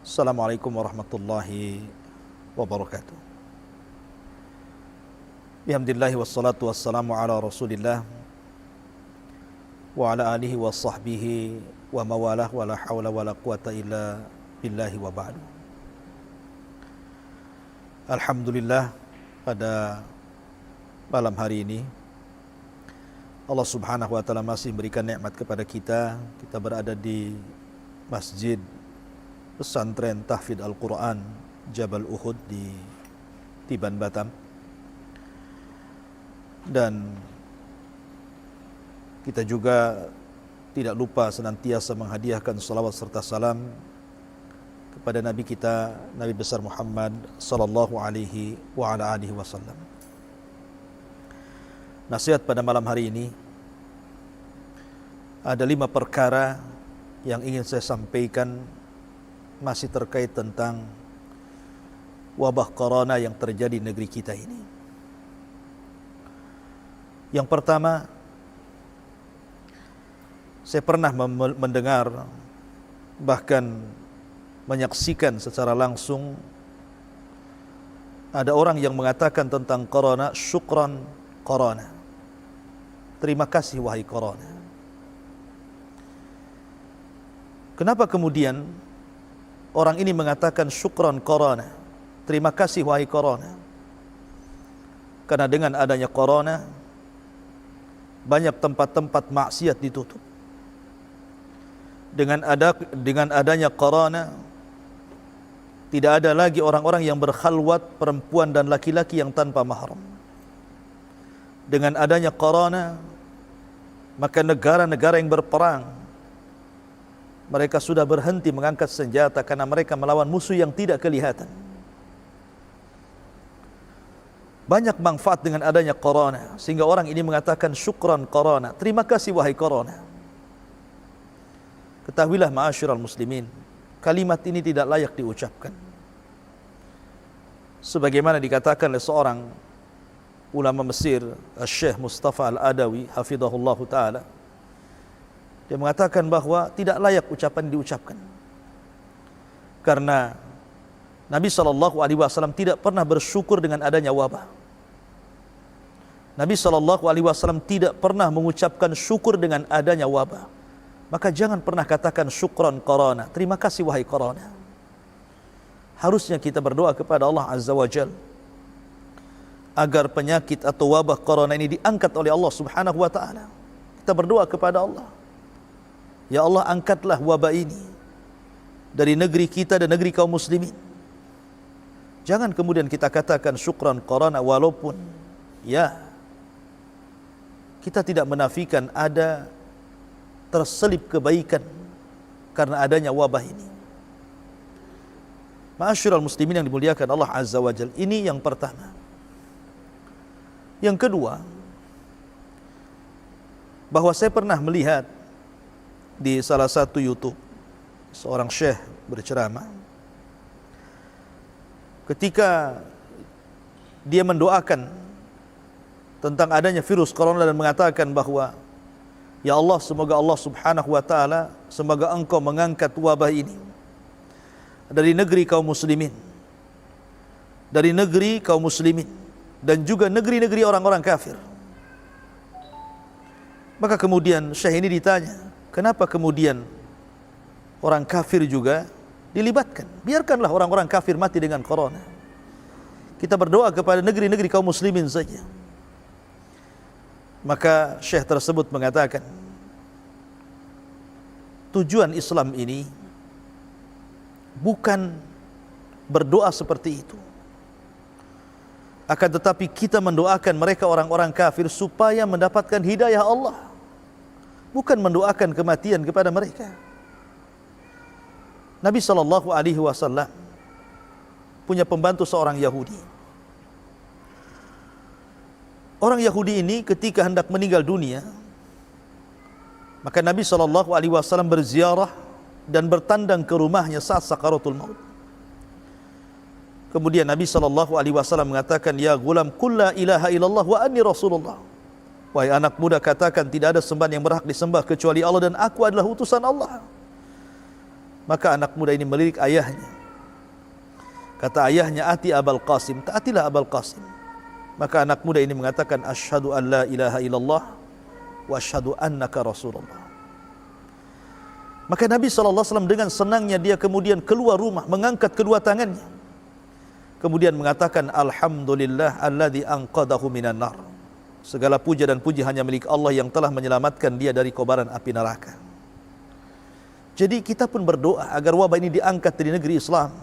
Assalamualaikum warahmatullahi wabarakatuh. Bihamdillahi wassalatu wassalamu ala rasulillah wa ala alihi wa sahbihi wa mawalah wa la hawla wa la quwata illa billahi wa ba'du. Alhamdulillah, pada malam hari ini Allah subhanahu wa ta'ala masih berikan nikmat kepada kita. Kita berada di Masjid Pesantren Tahfidz Al-Quran Jabal Uhud di Tiban, Batam. Dan kita juga tidak lupa senantiasa menghadiahkan salawat serta salam kepada Nabi kita, Nabi besar Muhammad sallallahu alaihi wa ala alihi wasallam. Nasihat pada malam hari ini, ada 5 perkara yang ingin saya sampaikan, masih terkait tentang wabah corona yang terjadi di negeri kita ini. Yang pertama, saya pernah mendengar, bahkan menyaksikan secara langsung, ada orang yang mengatakan tentang corona, syukran corona, terima kasih wahai corona. Kenapa kemudian orang ini mengatakan syukran corona, terima kasih wahai corona? Karena dengan adanya corona, banyak tempat-tempat maksiat ditutup. Dengan adanya corona, tidak ada lagi orang-orang yang berkhalwat, perempuan dan laki-laki yang tanpa mahram. Dengan adanya corona, maka negara-negara yang berperang, mereka sudah berhenti mengangkat senjata karena mereka melawan musuh yang tidak kelihatan. Banyak manfaat dengan adanya corona, sehingga orang ini mengatakan syukran corona, terima kasih wahai corona. Ketahuilah ma'asyiral muslimin, kalimat ini tidak layak diucapkan. Sebagaimana dikatakan oleh seorang ulama Mesir, Syekh Mustafa Al-Adawi hafizahullah ta'ala, dia mengatakan bahwa tidak layak ucapan diucapkan, karena Nabi SAW tidak pernah bersyukur dengan adanya wabah. Nabi SAW tidak pernah mengucapkan syukur dengan adanya wabah. Maka jangan pernah katakan syukran corona, terima kasih wahai corona. Harusnya kita berdoa kepada Allah Azza wa Jal agar penyakit atau wabah corona ini diangkat oleh Allah Subhanahu wa ta'ala. Kita berdoa kepada Allah, ya Allah, angkatlah wabah ini dari negeri kita dan negeri kaum muslimin. Jangan kemudian kita katakan syukran corona, walaupun ya, kita tidak menafikan ada terselip kebaikan karena adanya wabah ini. Ma'asyiral muslimin yang dimuliakan Allah Azza wa Jalla, ini yang pertama. Yang kedua, bahwa saya pernah melihat di salah satu YouTube seorang syekh berceramah, ketika dia mendoakan tentang adanya virus corona dan mengatakan bahwa ya Allah, semoga Allah Subhanahu wa ta'ala, semoga engkau mengangkat wabah ini dari negeri kaum muslimin, dari negeri kaum muslimin, dan juga negeri-negeri orang-orang kafir. Maka kemudian syekh ini ditanya, kenapa kemudian orang kafir juga dilibatkan? Biarkanlah orang-orang kafir mati dengan corona. Kita berdoa kepada negeri-negeri kaum muslimin saja. Maka syekh tersebut mengatakan, tujuan Islam ini bukan berdoa seperti itu, akan tetapi kita mendoakan mereka orang-orang kafir supaya mendapatkan hidayah Allah, bukan mendoakan kematian kepada mereka. Nabi SAW punya pembantu seorang Yahudi. Orang Yahudi ini ketika hendak meninggal dunia, maka Nabi SAW berziarah dan bertandang ke rumahnya saat sakaratul maut. Kemudian Nabi SAW mengatakan, ya gulam, qul la ilaha illallah wa anni rasulullah. Wahai anak muda, katakan tidak ada sembahan yang berhak disembah kecuali Allah dan aku adalah utusan Allah. Maka anak muda ini melirik ayahnya. Kata ayahnya, ati Abul Qasim, taatilah Abul Qasim. Maka anak muda ini mengatakan, asyhadu an la ilaha illallah wa asyhadu annaka Rasulullah. Maka Nabi SAW dengan senangnya dia kemudian keluar rumah, mengangkat kedua tangannya, kemudian mengatakan, alhamdulillah alladzi anqadahu minan nar. Segala puja dan puji hanya milik Allah yang telah menyelamatkan dia dari kobaran api neraka. Jadi kita pun berdoa agar wabah ini diangkat dari negeri Islam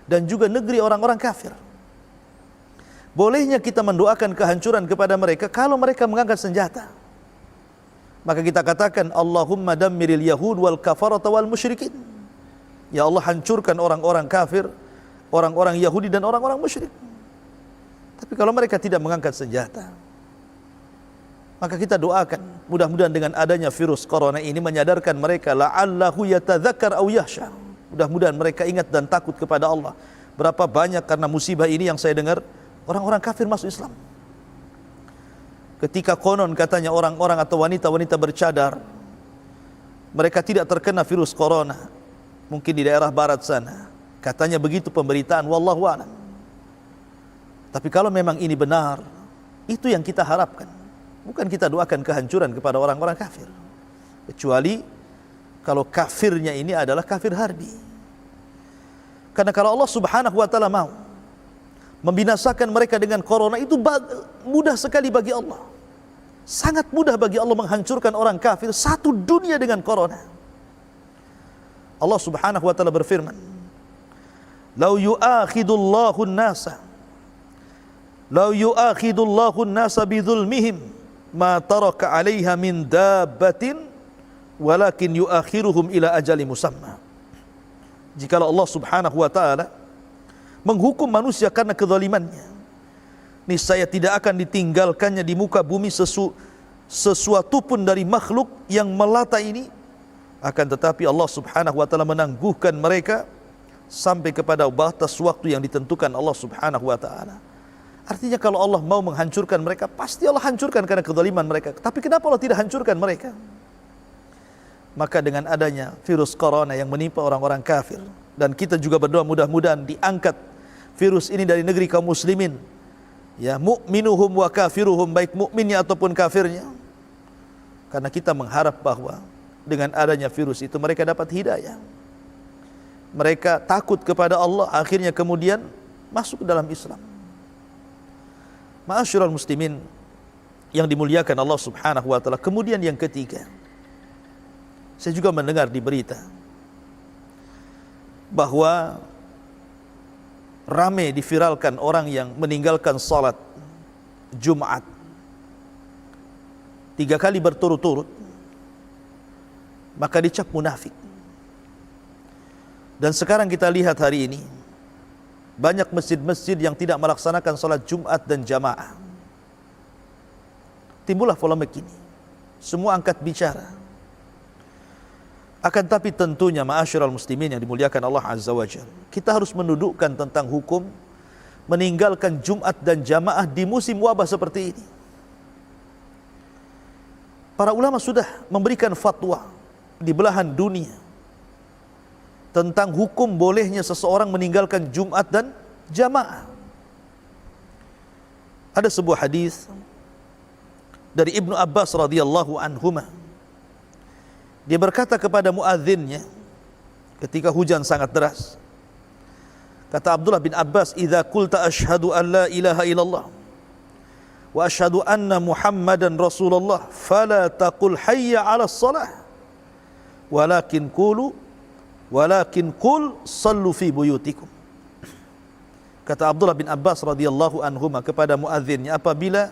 dan juga negeri orang-orang kafir. Bolehnya kita mendoakan kehancuran kepada mereka kalau mereka mengangkat senjata. Maka kita katakan, Allahumma dammiril yahud wal kafarata wal musyrikin. Ya Allah, hancurkan orang-orang kafir, orang-orang Yahudi dan orang-orang musyrik. Tapi kalau mereka tidak mengangkat senjata, maka kita doakan mudah-mudahan dengan adanya virus corona ini menyadarkan mereka, la'allahu yatadzakkar aw yakhsha. Mudah-mudahan mereka ingat dan takut kepada Allah. Berapa banyak karena musibah ini yang saya dengar orang-orang kafir masuk Islam. Ketika konon katanya orang-orang atau wanita-wanita bercadar, mereka tidak terkena virus corona, mungkin di daerah barat sana. Katanya begitu pemberitaan, wallahu a'lam. Tapi kalau memang ini benar, itu yang kita harapkan. Bukan kita doakan kehancuran kepada orang-orang kafir. Kecuali kalau kafirnya ini adalah kafir harbi. Karena kalau Allah Subhanahu wa taala mau membinasakan mereka dengan corona, itu mudah sekali bagi Allah. Sangat mudah bagi Allah menghancurkan orang kafir satu dunia dengan corona. Allah Subhanahu wa taala berfirman, "Lau yu'akhidullahu an-nasa bidzulmihim ma taraka 'alaiha min dabbatin walakin yu'akhiruhum ila ajali musamma." Jikalau Allah Subhanahu wa taala menghukum manusia karena kezalimannya, niscaya tidak akan ditinggalkannya di muka bumi sesuatu pun dari makhluk yang melata ini. Akan tetapi Allah Subhanahu wa taala menangguhkan mereka sampai kepada batas waktu yang ditentukan Allah Subhanahu wa taala. Artinya kalau Allah mau menghancurkan mereka, pasti Allah hancurkan karena kezaliman mereka. Tapi kenapa Allah tidak hancurkan mereka? Maka dengan adanya virus corona yang menimpa orang-orang kafir, dan kita juga berdoa mudah-mudahan diangkat virus ini dari negeri kaum muslimin, ya, mu'minuhum wa kafiruhum, baik mukminnya ataupun kafirnya. Karena kita mengharap bahwa dengan adanya virus itu mereka dapat hidayah, mereka takut kepada Allah, akhirnya kemudian masuk ke dalam Islam. Ma'asyiral muslimin yang dimuliakan Allah Subhanahu wa taala. Kemudian yang ketiga, saya juga mendengar di berita bahwa ramai diviralkan orang yang meninggalkan salat Jumat 3 kali berturut-turut, maka dicap munafik. Dan sekarang kita lihat hari ini banyak masjid-masjid yang tidak melaksanakan salat Jumat dan jamaah. Timbullah polemik ini, semua angkat bicara. Akan tapi tentunya ma'asyiral muslimin yang dimuliakan Allah Azza wa Jalla, kita harus mendudukkan tentang hukum meninggalkan Jumat dan jamaah di musim wabah seperti ini. Para ulama sudah memberikan fatwa di belahan dunia tentang hukum bolehnya seseorang meninggalkan Jumat dan jamaah. Ada sebuah hadis dari Ibnu Abbas radhiyallahu anhuma. Dia berkata kepada muadzinnya ketika hujan sangat deras. Kata Abdullah bin Abbas, "Idza qulta asyhadu an la ilaha illallah wa asyhadu anna Muhammadan Rasulullah, fala taqul hayya 'alas shalah, walakin qul sallu fi buyutikum." Kata Abdullah bin Abbas radhiyallahu anhuma kepada muadzinnya, apabila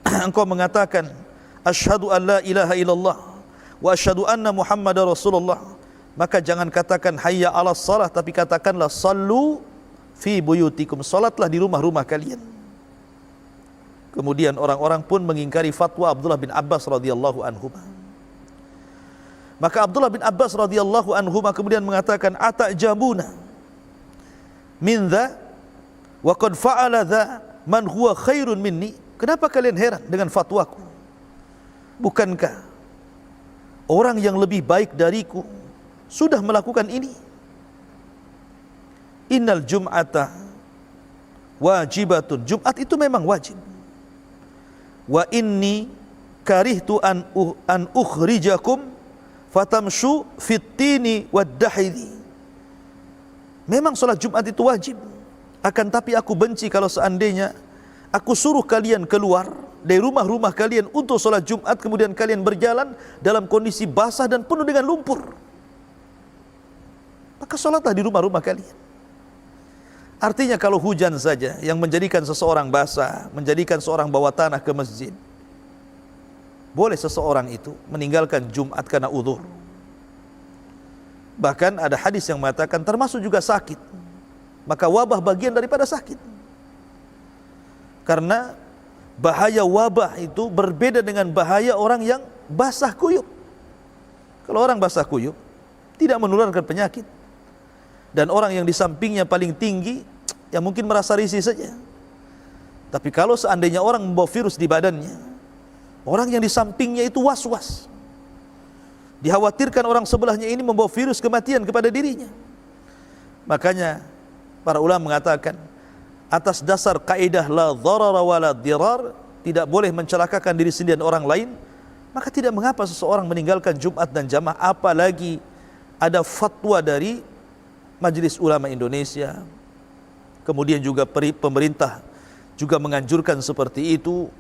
engkau mengatakan asyhadu an la ilaha illallah wa asyhadu anna Muhammadar Rasulullah, maka jangan katakan hayya 'alas shalah, tapi katakanlah sallu fi buyutikum, salatlah di rumah-rumah kalian. Kemudian orang-orang pun mengingkari fatwa Abdullah bin Abbas radhiyallahu anhu. Maka Abdullah bin Abbas radhiyallahu anhu kemudian mengatakan, atajabuna min dha wa qad fa'ala dha man huwa khairun minni. Kenapa kalian heran dengan fatwaku? Bukankah orang yang lebih baik dariku sudah melakukan ini. Innal jum'ata wajibatun. Jumat itu memang wajib. Wa inni karihtu an ukhrijakum fatamshu fittini waddahili. Memang salat Jumat itu wajib. Akan tapi aku benci kalau seandainya aku suruh kalian keluar dari rumah-rumah kalian untuk salat Jumat, kemudian kalian berjalan dalam kondisi basah dan penuh dengan lumpur. Maka salatlah di rumah-rumah kalian. Artinya kalau hujan saja yang menjadikan seseorang basah, menjadikan seorang bawa tanah ke masjid, boleh seseorang itu meninggalkan Jumat karena uzur. Bahkan ada hadis yang mengatakan termasuk juga sakit. Maka wabah bagian daripada sakit. Karena bahaya wabah itu berbeda dengan bahaya orang yang basah kuyup. Kalau orang basah kuyup tidak menularkan penyakit. Dan orang yang di sampingnya paling tinggi, ya mungkin merasa risih saja. Tapi kalau seandainya orang membawa virus di badannya, orang yang di sampingnya itu was-was. Dikhawatirkan orang sebelahnya ini membawa virus kematian kepada dirinya. Makanya para ulama mengatakan, atas dasar kaidah la dharara wa la dirar, tidak boleh mencelakakan diri sendiri dan orang lain, maka tidak mengapa seseorang meninggalkan Jumat dan jamaah, apalagi ada fatwa dari Majelis Ulama Indonesia, kemudian juga pemerintah juga menganjurkan seperti itu.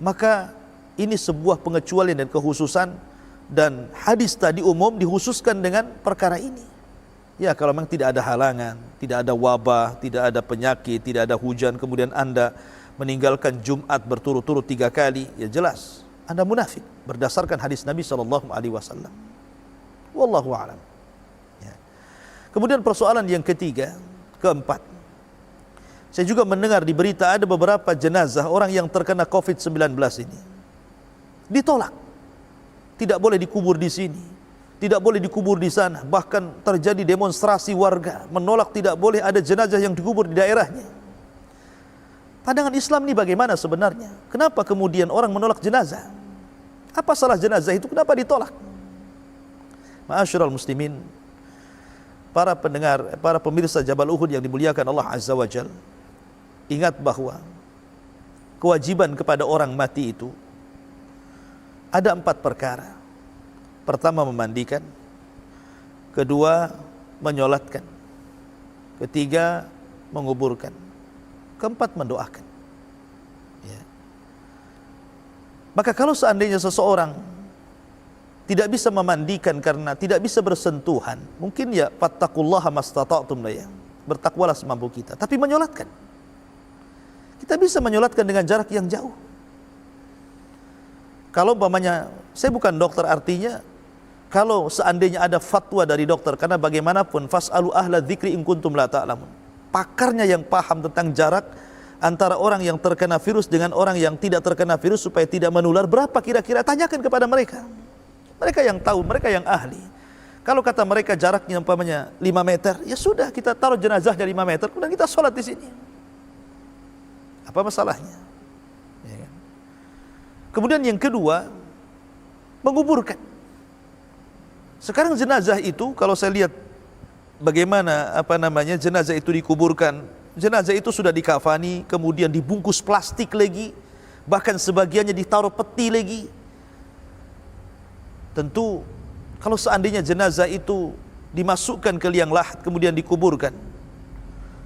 Maka ini sebuah pengecualian dan kekhususan, dan hadis tadi umum dikhususkan dengan perkara ini. Ya, kalau memang tidak ada halangan, tidak ada wabah, tidak ada penyakit, tidak ada hujan, kemudian Anda meninggalkan Jumat berturut-turut 3 kali, ya jelas Anda munafik berdasarkan hadis Nabi SAW. Wallahu a'lam. Ya. Kemudian persoalan yang ketiga, keempat, saya juga mendengar di berita ada beberapa jenazah orang yang terkena COVID-19 ini ditolak. Tidak boleh dikubur di sini, tidak boleh dikubur di sana. Bahkan terjadi demonstrasi warga menolak tidak boleh ada jenazah yang dikubur di daerahnya. Pandangan Islam ini bagaimana sebenarnya? Kenapa kemudian orang menolak jenazah? Apa salah jenazah itu? Kenapa ditolak? Ma'asyiral muslimin, para pendengar, para pemirsa Jabal Uhud yang dimuliakan Allah Azza wa Jalla, ingat bahwa kewajiban kepada orang mati itu ada 4 perkara. Pertama, memandikan. Kedua, menyolatkan. Ketiga, menguburkan. Keempat, mendoakan. Ya. Maka kalau seandainya seseorang tidak bisa memandikan karena tidak bisa bersentuhan, mungkin ya fattaqullaha mastata'tum lah ya, bertakwalah semampu kita. Tapi menyolatkan, kita bisa menyolatkan dengan jarak yang jauh. Kalau umpamanya, saya bukan dokter, artinya kalau seandainya ada fatwa dari dokter, karena bagaimanapun fas'alu ahla dzikri in kuntum la ta'lamun. Pakarnya yang paham tentang jarak antara orang yang terkena virus dengan orang yang tidak terkena virus supaya tidak menular, berapa kira-kira? Tanyakan kepada mereka. Mereka yang tahu, mereka yang ahli. Kalau kata mereka jaraknya umpamanya 5 meter, ya sudah, kita taruh jenazahnya 5 meter, kemudian kita sholat di sini. Apa masalahnya? Ya kan? Kemudian yang kedua, menguburkan. Sekarang jenazah itu, kalau saya lihat bagaimana jenazah itu dikuburkan, jenazah itu sudah dikafani, kemudian dibungkus plastik lagi, bahkan sebagiannya ditaruh peti lagi. Tentu kalau seandainya jenazah itu dimasukkan ke liang lahat kemudian dikuburkan,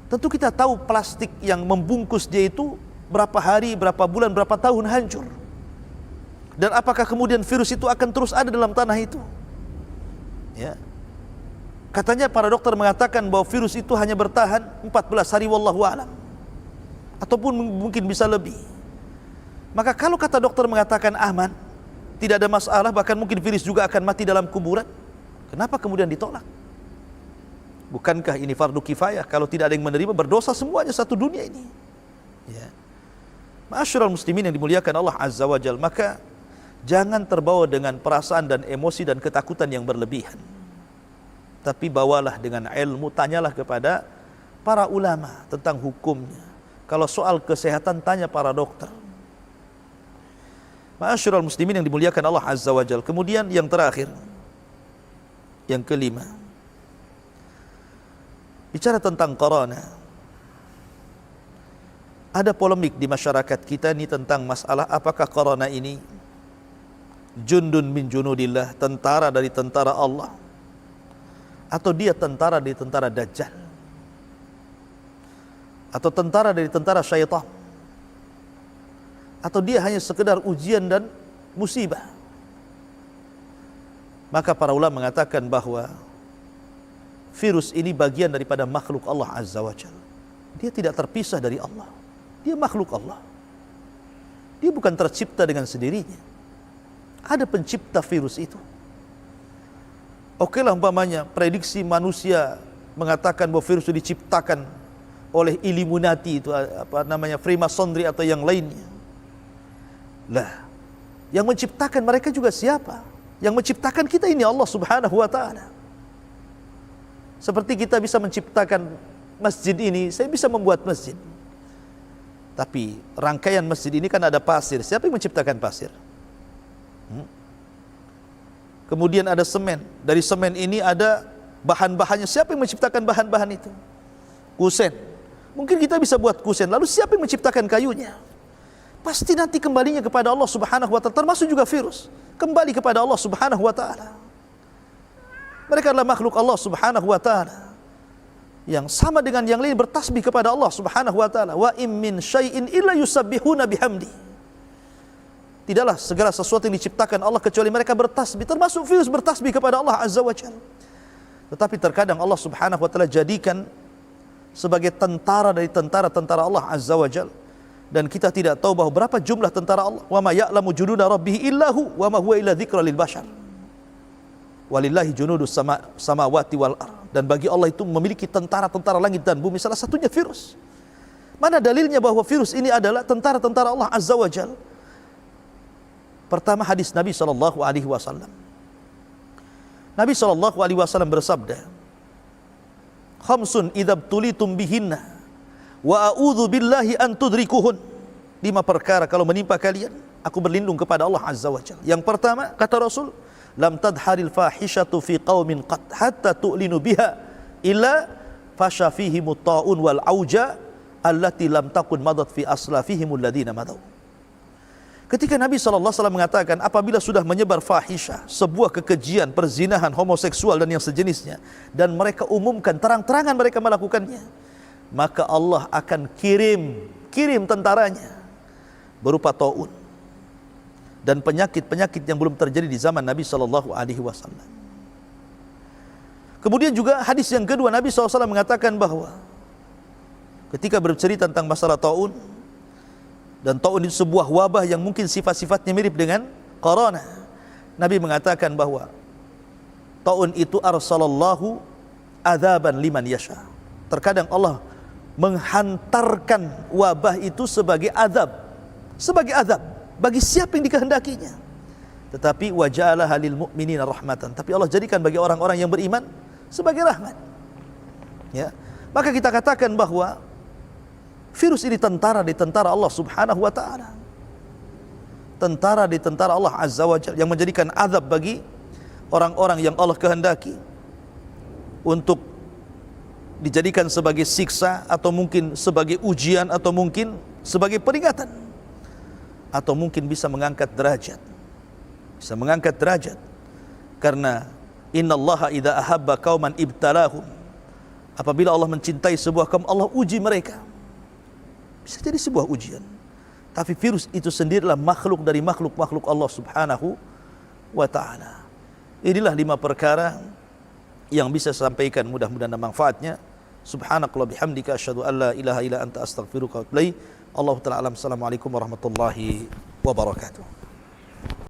tentu kita tahu plastik yang membungkus dia itu berapa hari, berapa bulan, berapa tahun hancur. Dan apakah kemudian virus itu akan terus ada dalam tanah itu? Ya. Katanya para dokter mengatakan bahwa virus itu hanya bertahan 14 hari wallahu a'lam, ataupun mungkin bisa lebih. Maka kalau kata dokter mengatakan aman, tidak ada masalah, bahkan mungkin virus juga akan mati dalam kuburan, kenapa kemudian ditolak? Bukankah ini fardu kifayah? Kalau tidak ada yang menerima, berdosa semuanya satu dunia ini. Ya. Ma'asyiral muslimin yang dimuliakan Allah Azza wa Jalla, maka jangan terbawa dengan perasaan dan emosi dan ketakutan yang berlebihan. Tapi bawalah dengan ilmu, tanyalah kepada para ulama tentang hukumnya. Kalau soal kesehatan, tanya para dokter. Ma'asyiral muslimin yang dimuliakan Allah Azza wa Jalla. Kemudian yang terakhir, yang kelima, Bicara tentang corona, ada polemik di masyarakat kita ini tentang masalah apakah corona ini jundun min junudillah, tentara dari tentara Allah, atau dia tentara dari tentara Dajjal, atau tentara dari tentara syaitan, atau dia hanya sekedar ujian dan musibah. Maka para ulama mengatakan bahwa virus ini bagian daripada makhluk Allah Azza wa Jalla. Dia tidak terpisah dari Allah. Dia makhluk Allah. Dia bukan tercipta dengan sendirinya. Ada pencipta virus itu. Oke lah umpamanya prediksi manusia mengatakan bahwa virus itu diciptakan oleh Illuminati, itu apa namanya, Freemasonry atau yang lainnya. Lah, yang menciptakan mereka juga siapa? Yang menciptakan kita ini Allah Subhanahu wa taala. Seperti kita bisa menciptakan masjid ini, saya bisa membuat masjid. Tapi rangkaian masjid ini kan ada pasir. Siapa yang menciptakan pasir? Kemudian ada semen. Dari semen ini ada bahan-bahannya. Siapa yang menciptakan bahan-bahan itu? Kusen. Mungkin kita bisa buat kusen. Lalu siapa yang menciptakan kayunya? Pasti nanti kembalinya kepada Allah Subhanahu wa taala. Termasuk juga virus. Kembali kepada Allah Subhanahu wa taala. Mereka adalah makhluk Allah Subhanahu wa taala yang sama dengan yang lain bertasbih kepada Allah Subhanahu wa taala. Wa im min syai'in illa yusabbihuna bihamdi. Tidaklah segala sesuatu yang diciptakan Allah kecuali mereka bertasbih, termasuk virus bertasbih kepada Allah Azza wa Jalla. Tetapi terkadang Allah Subhanahu wa taala jadikan sebagai tentara dari tentara-tentara Allah Azza wa Jalla, dan kita tidak tahu bahwa berapa jumlah tentara Allah. Wa ma ya'lamu junuda rabbih illahu wa ma huwa illa dzikra lil bashar. Walillahi junudus samawati wal ard. Dan bagi Allah itu memiliki tentara-tentara langit dan bumi, salah satunya virus. Mana dalilnya bahwa virus ini adalah tentara-tentara Allah Azza wa Jalla? Pertama, hadis Nabi SAW. Nabi SAW bersabda, khamsun idza btulitum bihinna wa a'udzu billahi an tudrikuhun. 5 perkara kalau menimpa kalian, aku berlindung kepada Allah Azza wa Jalla. Yang pertama, kata Rasul, lam tadharil fahishatu fi qaumin qad hatta tu'linu biha illa fasha fihim ta'un wal auja allati lam takun madat fi aslafihim alladhina madaw. Ketika Nabi SAW mengatakan apabila sudah menyebar fahisyah, sebuah kekejian, perzinahan, homoseksual dan yang sejenisnya, dan mereka umumkan terang-terangan mereka melakukannya, maka Allah akan kirim tentaranya berupa ta'un dan penyakit-penyakit yang belum terjadi di zaman Nabi SAW. Kemudian juga hadis yang kedua, Nabi SAW mengatakan bahwa ketika bercerita tentang masalah ta'un, dan ta'un itu sebuah wabah yang mungkin sifat-sifatnya mirip dengan corona, Nabi mengatakan bahwa ta'un itu arsalallahu adzaban liman yasha. Terkadang Allah menghantarkan wabah itu sebagai azab bagi siapa yang dikehendakinya. Tetapi waja'ala halil mu'minina rahmatan. Tapi Allah jadikan bagi orang-orang yang beriman sebagai rahmat. Ya. Maka kita katakan bahwa virus ini tentara di tentara Allah Subhanahu wa taala. Tentara di tentara Allah Azza wa Jalla yang menjadikan azab bagi orang-orang yang Allah kehendaki untuk dijadikan sebagai siksa, atau mungkin sebagai ujian, atau mungkin sebagai peringatan, atau mungkin bisa mengangkat derajat. Bisa mengangkat derajat. Karena innallaha idza ahabba qauman ibtalahum. Apabila Allah mencintai sebuah kaum, Allah uji mereka. Bisa jadi sebuah ujian. Tapi virus itu sendirilah makhluk dari makhluk-makhluk Allah Subhanahu wa taala. Inilah 5 perkara yang bisa saya sampaikan, mudah-mudahan ada manfaatnya. Subhanakallah bihamdika asyhadu an la ilaha illa anta astaghfiruka wa atubu ilaik. Allah Ta'ala alam. Assalamualaikum warahmatullahi wabarakatuh.